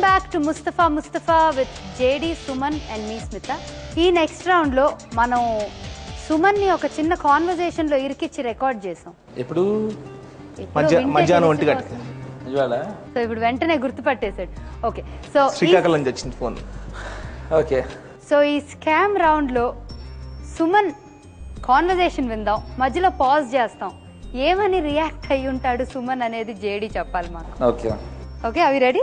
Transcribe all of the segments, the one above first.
Welcome back to Mustafa with JD Suman and మీ స్మిత. ఈ next round లో మనం సుమన్ ని ఒక చిన్న కాన్వర్సేషన్ లో ఇరికిచ్చి రికార్డ్ చేసాం. ఇప్పుడు మధ్యాహ్నం 1 గంటకి. సో ఇప్పుడు వెంటనే గుర్తుపట్టేశాడు. ఓకే, సో శ్రీకాకుళం నుంచి వచ్చింది ఫోన్. ఓకే, సో ఈ స్కామ్ రౌండ్ లో సుమన్ కాన్వర్సేషన్ విందాం, మధ్యలో పాజ్ చేస్తాం. ఏమని రియాక్ట్ అయ్యి ఉంటాడు సుమన్ అనేది జేడి చెప్పాలి మాకు. ఓకే ఓకే, అవి రెడీ?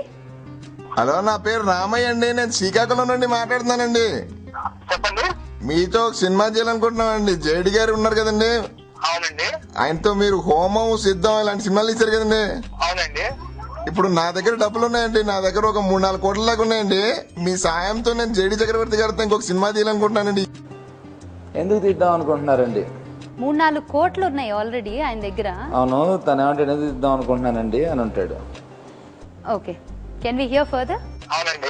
హలో, నా పేరు రామయ్య అండి. నేను శ్రీకాకుళం నుండి మాట్లాడుతున్నానండి. చెప్పండి. మీతో ఒక సినిమా చేయాలనుకుంటున్నామండి. జేడి గారు ఉన్నారు కదండి. అవునండి. ఆయనతో మీరు హోమం, సిద్ధం ఇలాంటి సినిమాలు ఇచ్చారు కదండి. అవునండి. ఇప్పుడు నా దగ్గర డబ్బులు ఉన్నాయండి. నా దగ్గర ఒక 3-4 కోట్ల దాకా ఉన్నాయండి. మీ సాయంతో నేను జేడి చక్రవర్తి గారితో ఇంకొక సినిమా తీయాలనుకుంటున్నానండి. ఎందుకు తీద్దాం అనుకుంటున్నారండి? 3-4 కోట్లు ఉన్నాయి ఆల్రెడీ ఆయన దగ్గర. అవును, తను ఏమంటే ఎందుకు తీద్దాం అనుకుంటున్నానండి అని ఉంటాడు. Okay, can we hear further? అవునండి.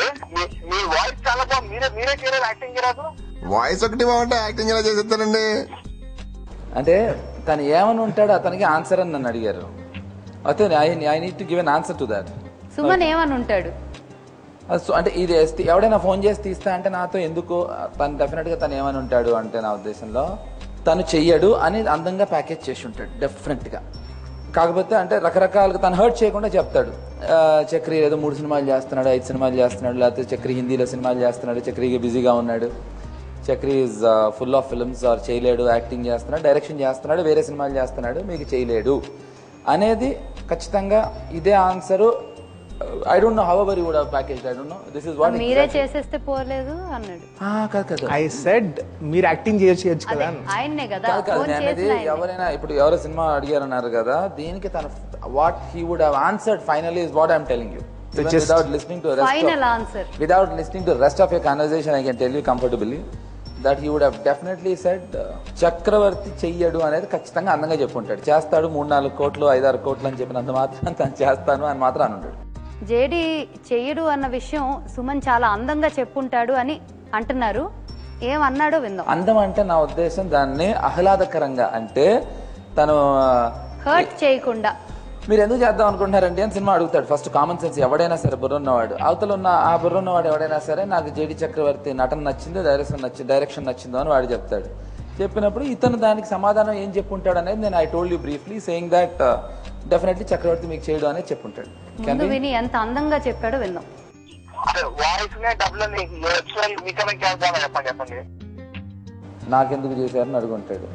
మీ వాయిస్ చాలా బాగుంది. మీరే చేయలేదు, యాక్టింగ్ చేయరాదు. వాయిస్ ఒకటి బాగుంటే యాక్టింగ్ ఎలా చేసేస్తానండి? అంటే తను ఏమని ఉంటాడు అతనికి ఆన్సర్ అని నన్ను అడిగారు. అతను I need to give an answer to that. Suman ఏమని ఉంటాడు అంటే ఇది ఎవడైనా ఫోన్ చేసి తీస్తా అంటే నాతో ఎందుకు, తను డెఫినెట్ గా తను ఏమని ఉంటాడు అంటే నా ఉద్దేశంలో తను చెయ్యడు అని అందంగా ప్యాకేజ్ చేసి ఉంటాడు డెఫినెట్ గా. కాకపోతే అంటే రకరకాలుగా తను హర్ట్ చేయకుండా చెప్తాడు. చక్రి ఏదో 3 సినిమాలు చేస్తున్నాడు, 5 సినిమాలు చేస్తున్నాడు, లేకపోతే చక్రి హిందీలో సినిమాలు చేస్తున్నాడు, చక్రికి బిజీగా ఉన్నాడు, Chakri is full of films, or చేయలేడు, యాక్టింగ్ చేస్తున్నాడు, డైరెక్షన్ చేస్తున్నాడు, వేరే సినిమాలు చేస్తున్నాడు, మీకు చేయలేడు అనేది ఖచ్చితంగా ఇదే answer. I don't know however you would have packaged. I don't know. This is what మీరే చేసేస్తే పోలేదు అన్నాడు. కాదు ఐ సెడ్ మీరు యాక్టింగ్ చేయొచ్చు కదా. ఆయన్నే కదా ఫోన్ అనేది. చేసిన ఎవరైనా ఇప్పుడు ఎవరో సినిమా అడిగారన్నారు కదా, దీనికి తను what he would have answered finally is what I'm telling you. Without listening to final answer, without listening to the rest of your conversation, I can tell you comfortably that he would have definitely said చక్రవర్తి చెయ్యడు అనేది ఖచ్చితంగా అందంగా చెప్పుంటాడు. చేస్తాడు 3-4 కోట్లు 5-6 కోట్లు అని చెప్పినంత మాత్రం తను చేస్తాను అని మాత్రం అని ఉంటాడు. జేడి చెయ్యడు అన్న విషయం సుమన్ చాలా అందంగా చెప్పుంటాడు అని అంటున్నారు. ఏమన్నాడో విందాం. అందం అంటే నా ఉద్దేశం దాన్ని ఆహ్లాదకరంగా, అంటే తను హర్ట్ చేయకుండా. మీరు ఎందుకు చేద్దాం అనుకుంటున్నారండి అని సినిమా అడుగుతాడు. ఫస్ట్ కామన్ సెన్స్ ఎవడైనా సరే, బుర్రున్నవాడు, అవతల ఉన్న ఆ బుర్రున్నవాడు ఎవడైనా సరే నాకు జేడి చక్రవర్తి నటన నచ్చింది, డైరెక్షన్ నచ్చిందో అని వాడు చెప్తాడు. చెప్పినప్పుడు ఇతను దానికి సమాధానం ఏం చెప్పుంటాడు అనేది నేను I told you briefly saying that definitely Chakravarthi మీకు చేయడం అనేది చెప్పుంటాడు. ముందు విని ఎంత అందంగా చెప్పాడో విందాం. నాకెందుకు చేశారని అడుగుంటాడు.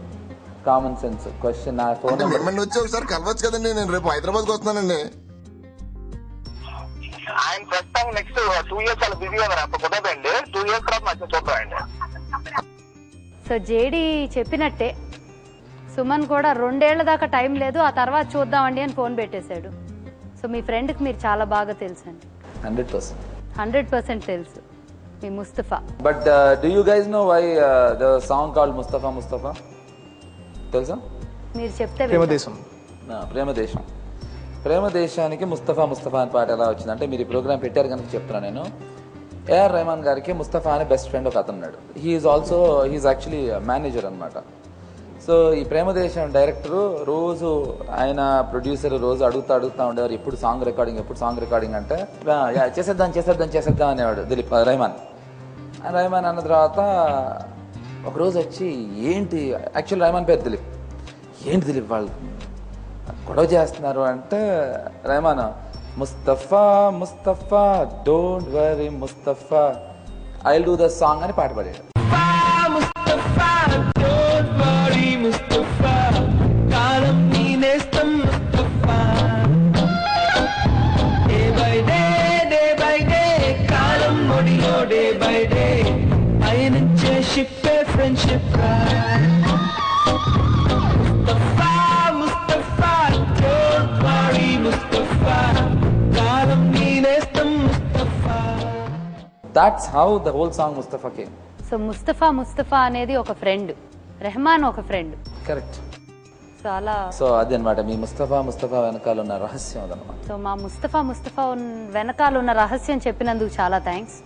Common sense question. నా ఫోన్ మిమ్మల్ని వచ్చి ఒకసారి కలవచ్చు కదండి. నేను రేపు హైదరాబాద్కి వస్తున్నానండి. ఆయన ప్రస్తుతం నెక్స్ట్ 2 years చాలా బిజీగా ఉన్నారు. అప్పుడు కుదరదండి. 2 years తర్వాత మధ్య చూద్దామండి. సో జేడి చెప్పినట్టే సుమన్ కూడా 2 ఏళ్ల దాకా టైం లేదు, ఆ తర్వాత చూద్దామండి అని ఫోన్ పెట్టేశాడు. సో మీ ఫ్రెండ్కి మీరు చాలా బాగా తెలుసు అండి. 100% తెలుసు మీ Mustafa. But do you guys know why the song called Mustafa తెలుసా? మీరు చెప్తే ప్రేమదేశానికి ముస్తఫా అని పాట ఎలా వచ్చిందంటే, మీరు ఈ ప్రోగ్రామ్ పెట్టారు కనుక చెప్తున్నాను నేను. ఏఆర్ రెహమాన్ గారికి ముస్తఫా అనే బెస్ట్ ఫ్రెండ్ ఒక అతను ఉన్నాడు. హీఈస్ యాక్చువల్లీ మేనేజర్ అనమాట. సో ఈ ప్రేమదేశం డైరెక్టరు రోజు, ఆయన ప్రొడ్యూసర్ రోజు అడుగుతా ఉండేవారు ఎప్పుడు సాంగ్ రికార్డింగ్ అంటే చేసేద్దాం అనేవాడు రెహమాన్ అన్న తర్వాత ఒకరోజు వచ్చి ఏంటి, యాక్చువల్ రెహమాన్ పేరు దిలీప్, ఏంటి దిలీప్ వాళ్ళు గొడవ చేస్తున్నారు అంటే Rahman Mustafa don't worry Mustafa I will do the song అని పాట పాడాడు. That's how the whole song Mustafa came. So Mustafa అనేది ఒక ఫ్రెండ్, రెహమాన్ ఒక ఫ్రెండ్. కరెక్ట్. సో అది అనమాట మీ ముస్తఫా వెనకాల ఉన్న రహస్యం అదనమాట. సో మా ముస్తఫా వెనకాల ఉన్న రహస్యం చెప్పినందుకు చాలా థ్యాంక్స్.